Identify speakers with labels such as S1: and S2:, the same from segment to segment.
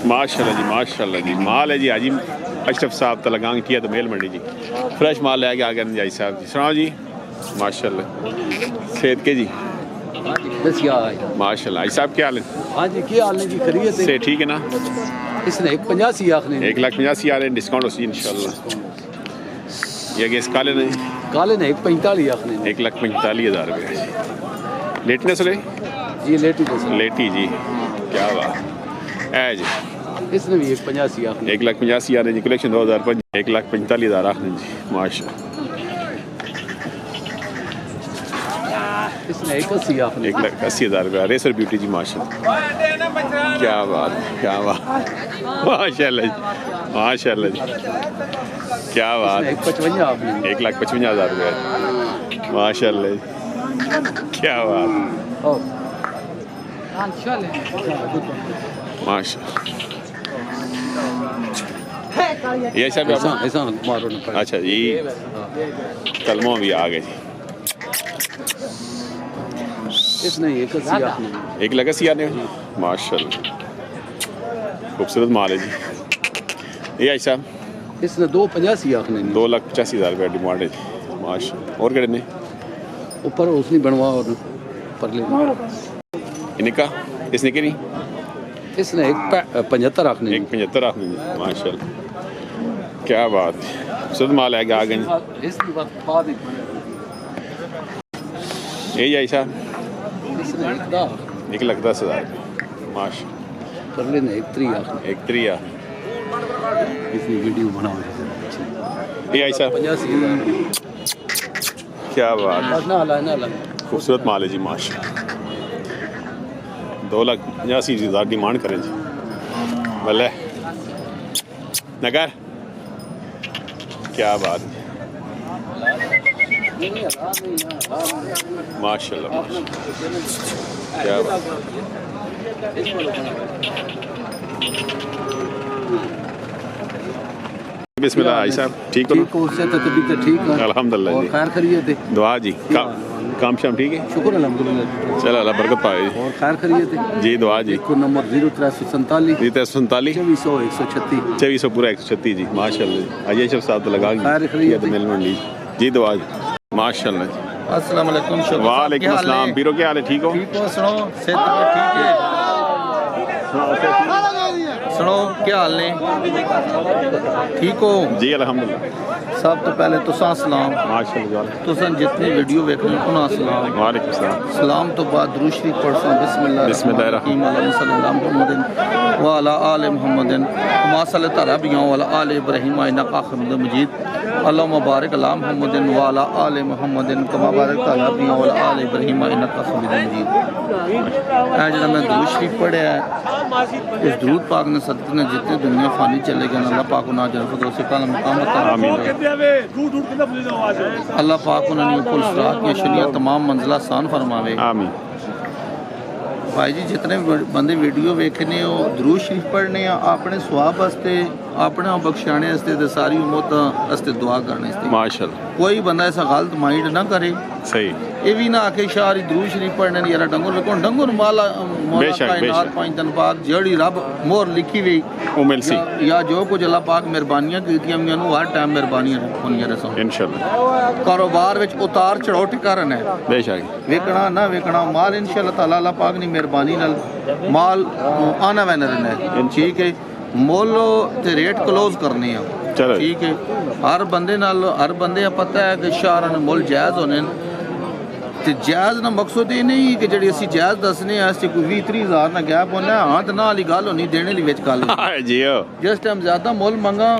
S1: माशाल्लाह जी, माशाल्लाह जी। माल है जी हाजी अशरफ साहब तलगांग किया तो मेल मंडी जी, फ्रेश माल ले आके आ गए जी साहब जी। सुनाओ जी, माशाल्लाह। सेहत के जी माशाल्लाह। साहब क्या हाल है?
S2: हाँ जी, क्या हाल है जी? खरीद
S1: से ठीक है ना?
S2: इसने 185 आखने
S1: 1,85,000 आ रहे हैं, डिस्काउंट होगी इंशाल्लाह। ये गैस काले नहीं,
S2: काले ने 145 आखने
S1: 1,45,000 रुपये। लेटने से
S2: जी लेटी तो
S1: लेटी जी, क्या बात है जी।
S2: इसने भी 185 आखने
S1: 1,85,000 जी। कलेक्शन 2005 1,45,000 आखने जी माशा।
S2: इसने 180 आखने
S1: 1,80,000 रुपये रेसर ब्यूटी जी माशा। क्या बात, क्या बात, माशाल्लाह जी, माशाल्लाह जी, क्या बात।
S2: 155 आखने
S1: 1,55,000 रुपये माशाल्लाह जी, क्या बात माशा। ये सब
S2: ऐसा मारो ना।
S1: अच्छा जी, कलमों भी आ गए जी।
S2: इसने 180 आखने
S1: 1,80,000 ने माशाल्लाह, खूबसूरत माल है जी। ये ऐसा
S2: इसने 285 आखने
S1: 2,85,000 रुपये डिमांड है जी माशा। और कितने ने
S2: ऊपर उसने बनवा और परले
S1: इनका इसने कि नहीं?
S2: इसने 175 आखने
S1: 1,75 आखने जी माशाल्लाह, क्या बात है। खूबसूरत माल है आ गए।
S2: इसकी बात बाद
S1: यही ऐसा
S2: इसने
S1: 1,10,000 माशा।
S2: परले ने 1 आखने
S1: 1,3
S2: इसकी वीडियो बनाओ।
S1: ये ऐसा
S2: 85,000
S1: क्या बात,
S2: ना ला ना ला
S1: खूबसूरत माल है जी माशा। 2,85,000 डिमांड करें जी भले नगर, क्या बात माशाल्लाह, क्या बात। बिस्मिल्लाह भाई साहब, ठीक हो?
S2: उससे तो तबीयत ठीक है
S1: अल्हम्दुलिल्लाह
S2: और
S1: जी।
S2: खैर खरीद है
S1: दुआ जी, काम शाम ठीक है?
S2: शुक्र अल्हम्दुलिल्लाह।
S1: चलो अल्लाह बरकत पाए जी।
S2: और खैर खरीद है
S1: जी दुआ जी।
S2: को नंबर 0347
S1: 347
S2: 2436
S1: 2400 पूरा 136 जी माशाल्लाह। अजय शफ साहब तो लगा
S2: खैर खरीद
S1: तो मिल मंडी जी दुआ जी माशाल्लाह जी।
S3: अस्सलाम वालेकुम।
S1: वालेकुम अस्सलाम बीरो, क्या हाल है? ठीक हो?
S3: ठीक हो? सुनो सेहत ठीक है? सुनो क्या हाल ने? ठीक हो
S1: जी अल्हम्दुलिल्लाह।
S3: सब तो पहले तुसा सलाम
S1: माशाल्लाह।
S3: तुसा जितनी वीडियो वेखनी उन्हें सलाम।
S1: वालेकुम सलाम।
S3: सलाम तो बाद दुरूद शरीफ पढ़सा बिस्मिल्लाहिर्रहमानिर्रहीम व अला आले मुहम्मदिन मा सल्लल्लाहु अलैहि व अला आले इब्राहीम इन्नका हमीदुम मजीद। अल्लाहुम्मा बारिक अला मुहम्मदिन व अला आले मुहम्मदिन कमा बारकता अला इब्राहीम व अला आले इब्राहीम इन्नका हमीदुम मजीद। आज जब मैं दुरूद शरीफ पढ़ा है, इस दुरूद पाक ने सदक़े ने जितने दुनिया फानी चले गए अल्लाह पाक उन्हें जन्नत से काला मकाम अता फरमाए। अल्लाह पाक उन्हें पुल सिरात की शरीयत तमाम मंजिला आसान फरमावे।
S1: आमीन।
S3: भाई जी जितने बंदे वीडियो वेखने हो दुरूद शरीफ पढ़ने अपने सवाब वास्ते अपने बख्शाने वास्ते ते सारी उम्मत वास्ते दुआ करने वास्ते
S1: माशाल्लाह।
S3: कोई बंदा ऐसा गलत माइंड ना करे।
S1: सही
S3: ये भी ना आके शारी दुरूद शरीफ पढ़ने यार डंगुर वेखो डंगुर माला मौला कायनात पांच दिन पाक जड़ी रब मोहर लिखी हुई
S1: वो मिल सी
S3: या जो कुछ अल्लाह पाक मेहरबानियां कीतियां मैनू हर टाइम मेहरबानियां होनियां रसो
S1: इंशाल्लाह।
S3: कारोबार विच उतार चढ़ाव टिका रहना है।
S1: बेशक
S3: वेखना ना वेखना माल इंशाल्लाह ताला अल्लाह पाक ने मेहरबानी नाल माल आना वैन रहना है। ठीक है मोल ते रेट क्लोज करने हैं।
S1: चलो
S3: ठीक है हर बंदे नाल हर बंदे पता है कि शहर ने मुल जायज़ होने ते जायज़ ना मकसद ये नहीं कि जड़ी असी जायज़ दसने कोई 20-30 हज़ार ना गैप होना हाँ तो ना वाली गल होनी देने ली विच गल
S1: जी
S3: जिस टाइम ज़्यादा मुल मंगा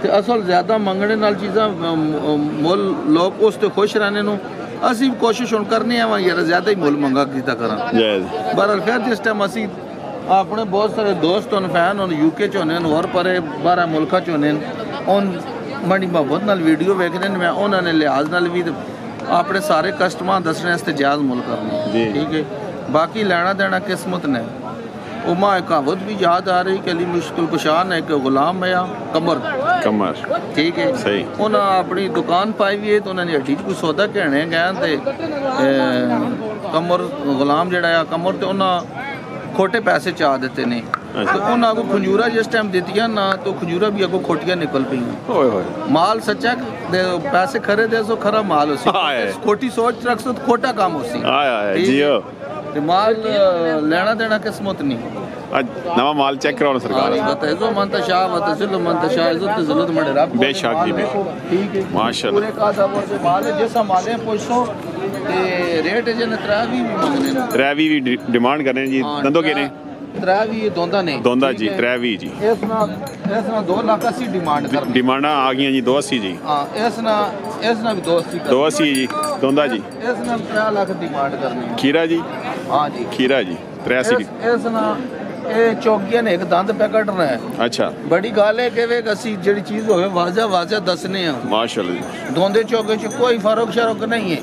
S3: तो असल ज़्यादा मंगने नाल चीज़ां मुल लोग उस ते खुश रहने नूं असी कोशिश हुण करने आवां यार ज़्यादा ही मुल मंगा कीता करां। बहरहाल फिर जिस टाइम असी अपने बहुत सारे दोस्त होने फैन होने यूके च होने और परे 12 मुल्कां च होने उन बड़ी मोहब्बत नाल वीडियो वेखदे ने मैं उन्होंने लिहाज नाल भी अपने सारे कस्टमर दसने वास्ते जायज़ मुल करने। ठीक है बाकी लेना देना किस्मत ने उमा एक कहावत भी याद आ रही कि अली मुश्किल कुशा ने एक गुलाम है कमर कमर। ठीक है सही उन्हें अपनी दुकान पाई हुई है तो उन्होंने हड्डी कोई सौदा कहने गए तो कमर गुलाम जड़ा कमर तो उन्हें खोटे पैसे चाह देते ने
S1: अच्छा।
S3: तो उन्होंने को खजूरा जिस टाइम दित्तियां ना तो खजूरा भी अगो खोटियां निकल पई
S1: ओए होए
S3: माल सच्चा पैसे खरे दे सो खरा माल होसी
S1: हाय।
S3: खोटी सोच रख सो तो खोटा काम होसी
S1: आया आया
S3: ठीक
S1: जियो
S3: है। ते माल लेना देना किस्मत नहीं
S1: आज नवा माल चेक कराओ सरकार
S3: बताइए मनता शाह बताइए मनता शाह इज्जत जरूरत मड़े रब
S1: बेशक जी,
S3: ठीक है
S1: माशाल्लाह।
S3: पूरे का दावर से माल है जैसा माल है पूछो ते रेट जे नतरा भी मंगने ने
S1: त्रै भी डिमांड कर रहे हैं जी दंदो के ने
S3: त्रै भी दोंदा ने
S1: दोंदा जी त्रै भी जी
S3: इसना 2,80,000 डिमांड कर
S1: डिमांडा आ गई जी 280 जी
S3: हां इसना भी 280 कर
S1: 280 जी दोंदा जी
S3: इसना 3 लाख डिमांड करनी है
S1: खीरा जी
S3: हां जी
S1: खीरा जी 83
S3: इसना ਇਹ ਚੌਕੀਆਂ ਨੇ ਇੱਕ ਦੰਦ ਪੈ ਕੱਢਣਾ ਹੈ
S1: अच्छा
S3: ਬੜੀ ਗੱਲ ਹੈ ਕਿ ਵੇ ਅਸੀਂ ਜਿਹੜੀ ਚੀਜ਼ ਹੋਵੇ ਵਾਜਾ ਦੱਸਨੇ ਆ
S1: माशाल्लाह जी
S3: ਦੋਂਦੇ ਚੌਕੇ ਚ ਕੋਈ ਫਰਕ ਸ਼ਰਕ ਨਹੀਂ ਹੈ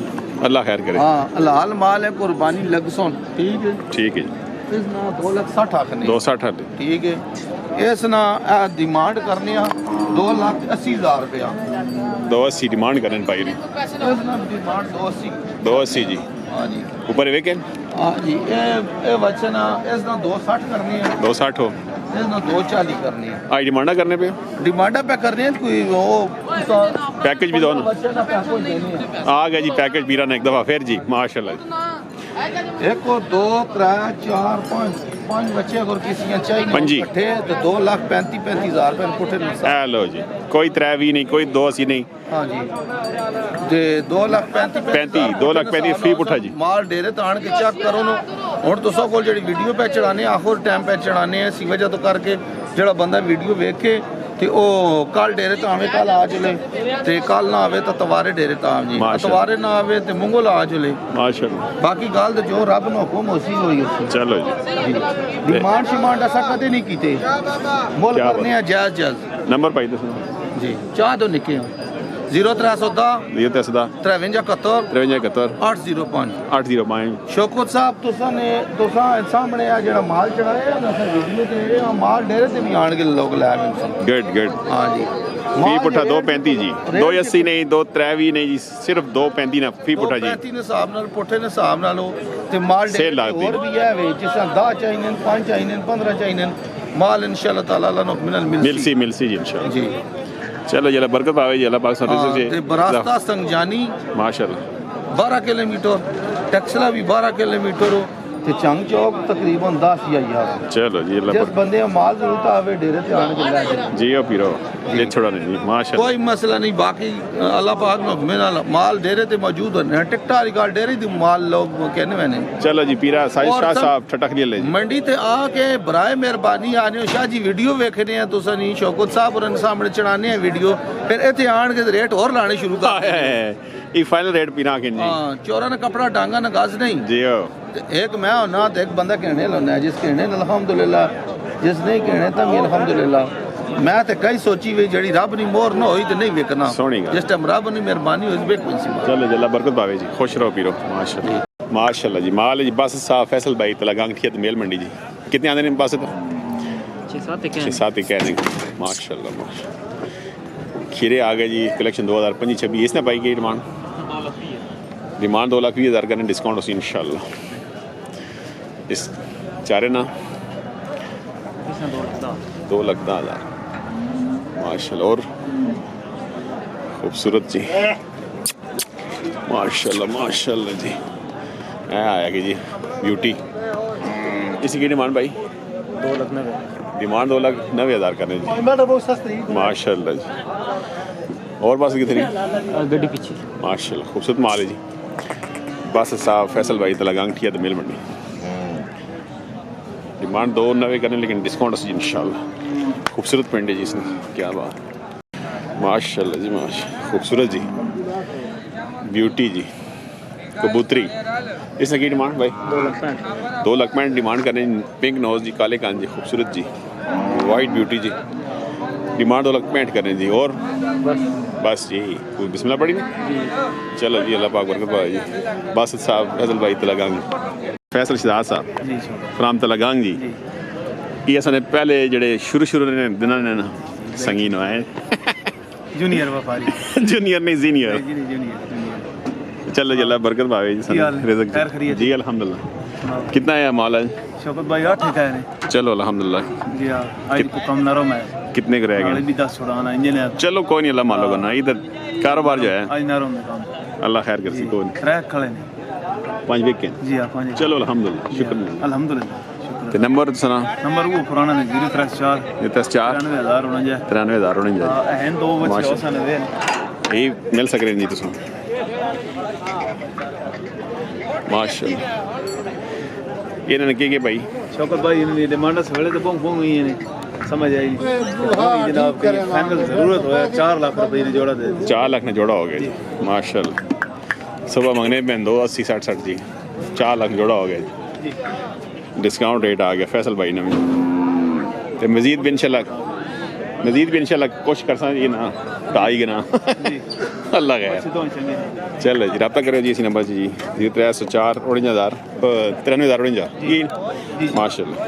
S1: अल्लाह खैर करे
S3: ਹਾਂ ਹਲਾਲ ਮਾਲ ਹੈ ਕੁਰਬਾਨੀ ਲੱਗ ਸੁਣ ਠੀਕ ਹੈ
S1: ठीक है जी
S3: ਇਸ ਨਾਲ 2,60,000 ਆਖਨੇ
S1: 260
S3: ਠੀਕ ਹੈ ਇਸ ਨਾਲ ਇਹ ਡਿਮਾਂਡ ਕਰਨੇ ਆ 2,80,000 ਰੁਪਇਆ
S1: 280 डिमांड कर रहे हैं भाई ने
S3: ਇਸ ਨਾਲ ਡਿਮਾਂਡ 280
S1: 280 जी
S3: ਹਾਂ ਜੀ
S1: ऊपर वेकेंड
S3: ਹਾਂ ਜੀ ਇਹ ਵਚਨ ਆ ਇਸ ਨਾਲ 260 ਕਰਨੀ ਹੈ
S1: 260 हो
S3: ਇਸ ਨਾਲ 240 ਕਰਨੀ ਹੈ
S1: आई डिमांडा करने पे
S3: डिमांडा पे कर रहे हैं कोई वो
S1: पैकेज भी दो ना
S3: बच्चे ना पैसे देने हैं
S1: आ गया जी पैकेज पीरा ने एक दफा फिर जी माशाल्लाह जी
S3: एक को 2 3 4 5 बच्चे अगर किसी का चाहिए
S1: पंजी।
S3: इकट्ठे तो 2,35,000 रुपए पुठे नुकसान
S1: ए लो जी कोई त्रै भी नहीं कोई 280 नहीं
S3: हाँ जी ते 2,35,000
S1: 2,35,000 फ्री पुठा जी
S3: माल डेरे तो आन के चेक करो नो ਹੁਣ ਤੁਸੀਂ ਕੋਲ ਜਿਹੜੀ ਵੀਡੀਓ ਪੈ ਚੜਾਣੇ ਆਖਰ ਟਾਈਮ ਪੈ ਚੜਾਣੇ ਆ ਇसी ਵਜ੍ਹਾ ਤੋਂ ਕਰਕੇ ਜਿਹੜਾ ਬੰਦਾ ਵੀਡੀਓ ਵੇਖੇ ਤੇ ਉਹ ਕੱਲ ਡੇਰੇ ਤਾਂ ਆਵੇ ਕੱਲ ਆ ਚਲੇ ਤੇ ਕੱਲ ਨਾ ਆਵੇ ਤਾਂ ਤਵਾਰੇ ਡੇਰੇ ਤਾਂ ਆਵੇ ਜੀ
S1: ਮਾਸ਼ਾਅੱਲਾ।
S3: ਤਵਾਰੇ ਨਾ ਆਵੇ ਤੇ ਮੰਗਲ ਆ ਚਲੇ
S1: माशाल्लाह
S3: ਬਾਕੀ ਗੱਲ ਤੇ ਜੋ ਰੱਬ ਨੂੰ ਹੁਕਮ ਹੋਸੀ ਹੋਈ ਉਸੇ
S1: चलो जी
S3: ਡਿਮਾਂਡ ਸ਼ਿਮਾਂਡ ਅਸਾਂ ਕਦੇ ਨਹੀਂ ਕੀਤੇ ਮੁੱਲ
S1: ਕਿਆ
S3: ਕਰਨੇ ਆ ਜਾਇਜ਼ ਜਾਇਜ਼
S1: नंबर पाई दसो
S3: ਜੀ ਚਾਹ ਤੋਂ ਨਿੱਕੇ 0310
S1: ये दस दा
S3: 5371
S1: 5371
S3: 805
S1: 805
S3: ਸ਼ੌਕਤ ਸਾਹਿਬ ਤੁਸੀਂ ਸਾਹਮਣੇ ਆ ਜਿਹੜਾ ਮਾਲ ਚੜਾਇਆ ਨਾ ਸਰ ਵੀਡੀਓ ਤੇ ਇਹ ਮਾਲ ਡੇਰੇ ਤੇ ਵੀ ਆਣਗੇ ਲੋਕ ਲੈ ਆਵੇ
S1: गुड गुड
S3: ਹਾਂ ਜੀ
S1: फी पुठा 235 जी 280 नहीं 2 भी नहीं जी सिर्फ 235 ना फी पुठा जी
S3: 35 ਦੇ ਹਿਸਾਬ ਨਾਲ ਪੁੱਠੇ ਦੇ ਹਿਸਾਬ ਨਾਲ ਉਹ ਤੇ ਮਾਲ ਡੇਰੇ
S1: ਸੇਲ ਲੱਗਦੀ।
S3: ਹੋਰ ਵੀ ਹੈ ਵੇ ਜਿਸ ਤਰ੍ਹਾਂ 10 ਚਾਹੀਦੇ 5 ਚਾਹੀਦੇ 15 ਚਾਹੀਦੇ ਮਾਲ ਇਨਸ਼ਾਅੱਲਾ ਤਾਲਾ ਅੱਲਾਹ ਨੂੰ ਮਿਲਨ
S1: मिलसी जी इंशाल्लाह
S3: ਜੀ
S1: चलो जला बरकत पावे जी अल्लाह पाक
S3: ਹਾਂ,
S1: सर्विस
S3: ਤੇ
S1: से
S3: ਬਰਾਸਤਾ ਸੰਗਜਾਨੀ
S1: माशाल्लाह
S3: 12 ਕਿਲੋਮੀਟਰ ਟੈਕਸਲਾ ਵੀ 12 ਕਿਲੋਮੀਟਰ ਹੋ ਤੇ ਚੰਗ ਚੌਕ ਤਕਰੀਬਨ 10 ਜਾਂ 11
S1: चलो जी अल्लाह
S3: ਜਿਸ
S1: पाक
S3: ਬੰਦੇ ਆ ਮਾਲ ਜ਼ਰੂਰਤ ਆਵੇ ਡੇਰੇ ਤੇ ਆਣ ਕੇ ਲੈ ਜਾਏ
S1: जियो पीरो ये छोड़ा नहीं जी माशाल्लाह
S3: ਕੋਈ ਮਸਲਾ ਨਹੀਂ ਬਾਕੀ ਅੱਲਾਹ ਪਾਕ ਨੂੰ ਹੁਕਮ ਨਾਲ ਮਾਲ ਡੇਰੇ ਤੇ ਮੌਜੂਦ ਹੋਣੇ ਟਿਕਟਾਂ ਵਾਲੀ ਗੱਲ ਡੇਰੇ ਦੀ ਮਾਲ ਲੋਕ ਕਹਿੰਦੇ ਮੈਨੇ
S1: चलो जी पीरा साहिद
S3: और
S1: शाह
S3: सब-
S1: साहब ठटक लिए ले जी
S3: ਮੰਡੀ ਤੇ ਆ ਕੇ ਬਰਾਏ ਮਿਹਰਬਾਨੀ ਆਨੇ ਹੋ ਸ਼ਾਹ ਜੀ ਵੀਡੀਓ ਵੇਖਣੇ ਆ ਤੁਸੀਂ ਨਹੀਂ ਸ਼ੌਕਤ ਸਾਹਿਬ ਹੋਰਾਂ ਸਾਹਮਣੇ ਚੜਾਣੇ ਆ ਵੀਡੀਓ ਫਿਰ ਇੱਥੇ ਆਣ ਕੇ ਰੇਟ ਹੋਰ ਲਾਣੇ ਸ਼ੁਰੂ ਕਰ
S1: आया है ये फाइनल रेट पीरा के जी
S3: ਹਾਂ ਚੋਰਾਂ ਨੇ ਕਪੜਾ ਡਾਂਗਾ ਨਾ ਗਾਜ਼ ਨਹੀਂ
S1: जियो
S3: ਤੇ ਇੱਕ ਮੈਂ ਹੁੰਨਾ ਤੇ ਇੱਕ ਬੰਦਾ ਕਹਿਣੇ ਲਾਉਣਾ ਜਿਸ ਕਹਿਣੇ ਨਾਲ ਅਲਹਮਦੁਲਿਲਾ ਜਿਸ ਨਹੀਂ ਕਹਿਣੇ ਤਾਂ ਵੀ ਅਲਹਮਦੁਲਿਲਾ ਮੈਂ ਤੇ ਕਈ ਸੋਚੀ ਵੀ ਜਿਹੜੀ ਰੱਬ ਦੀ ਮੋਹਰ ਨਾ ਹੋਈ ਤੇ ਨਹੀਂ ਵੇਖਣਾ
S1: ਸੋਹਣੀ ਗੱਲ।
S3: ਜਿਸ ਟਾਈਮ ਰੱਬ ਦੀ ਮਿਹਰਬਾਨੀ ਹੋਈ ਵੇਖ ਕੋਈ ਸੀ
S1: चलो जल्ला बरकत पावे जी खुश रहो पीरो माशाल्लाह माशाल्लाह जी माल जी बस साहब फैसल भाई तला गांगठिया मेल मंडी जी कितने आंदे ने बस 6-7 कह रहे माशाल्लाह माशाल्लाह खीरे आ गए जी कलेक्शन 2025-26 इसने पाई गई डिमांड 2,20,000 करने डिस्काउंट उसी इंशाल्लाह इस चारे ना 2,10,000 माशाल्लाह और खूबसूरत जी माशाल्लाह माशाल्लाह जी ऐ आया कि जी ब्यूटी इसी की डिमांड भाई
S3: 2,90,000
S1: डिमांड 2,90,000 करने जी
S3: बहुत सस्ती
S1: माशाल्लाह जी और बस कितनी
S3: गड्डी पीछे
S1: माशाल्लाह खूबसूरत माल है जी बस साहब फैसल भाई तला गांगठिया तो मेल मंडी डिमांड 2,90 करने लेकिन डिस्काउंट जी इंशाल्लाह खूबसूरत पिंड है जी इसने क्या बात माशाल्लाह जी माशा खूबसूरत जी ब्यूटी जी कबूतरी इसने की डिमांड भाई 2,65,000 डिमांड करने पिंक नोज जी काले कान जी खूबसूरत जी वाइट ब्यूटी जी डिमांड 2,65,000 करने जी और बस यही कोई बिस्मिल्लाह पड़ी नहीं चलो जी अल्लाह पाक बरकत पाए जी बस साहब फैसल भाई तलागांग फैसल शहजाद साहब फ्राम तलागांग जी ये असां पहले जड़े शुरू ने दिनां ने ना संगीन आए
S3: जूनियर व्यापारी
S1: जूनियर नहीं सीनियर
S3: जूनियर
S1: चलो जी अल्लाह बरकत पावे जी
S3: की हाल है?
S1: रिज़्क़
S3: खैर खैरियत?
S1: जी अल्हम्दुलिल्लाह
S4: सुनाओ।
S1: कितना है माल है?
S4: शौकत भाई 8 ठेका है
S1: चलो अल्हम्दुलिल्लाह।
S4: जी हाँ, आज को कम नरम है,
S1: कितने के रह
S4: नाले
S1: गए?
S4: भी 10 छुड़ाना इंजन है,
S1: चलो कोई नहीं, अल्लाह मालो करना इधर कारोबार जो है
S4: आज नरम है काम।
S1: अल्लाह खैर कर सी। कोई नहीं,
S4: रह खड़े ने
S1: 5 वीक
S4: जी हाँ 5।
S1: चलो अल्हम्दुलिल्लाह, शुक्र।
S4: अल्हम्दुलिल्लाह शुक्र।
S1: ते नंबर सुना?
S4: नंबर वो पुराना ने 034
S1: ये 4
S4: 93,049
S1: 93,000 होने चाहिए।
S4: हैं दो बच्चे
S1: माशा-
S4: और सन वे
S1: ये मिल सक रहे नहीं तो सुन माशाल्लाह। ये ना के भाई
S4: शौकत भाई इन्होंने डिमांड सवेले तो बोंग बोंग हुई है समझ आई नहीं जनाब की फाइनल जरूरत हो 4 लाख रुपए ने जोड़ा दे
S1: 4 लाख ने जोड़ा हो गया जी माशाल्लाह। सुबह मंगने में 2 80 60 60 जी 4 लाख जोड़ा हो गया जी। डिस्काउंट रेट आ गया फैसल भाई ने भी। तो मजीद भी इंशाल्लाह कोशिश कर सकते ये ना ढाई के ना अल्लाह खैर। चलो जी रब्ता करो जी इसी नंबर जी 0304 49,000 93,049 जी माशाल्लाह।